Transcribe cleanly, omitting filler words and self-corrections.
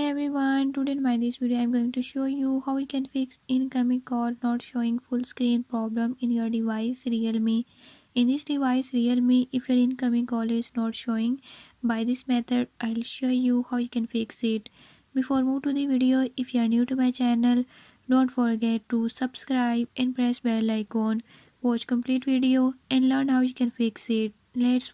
everyone, today in this video I'm going to show you how you can fix incoming call not showing full screen problem in your device Realme. In this device Realme, if your incoming call is not showing by this method, I'll show you how you can fix it. Before move to the video, if you are new to my channel, don't forget to subscribe and press bell icon. Watch complete video and learn how you can fix it. Let's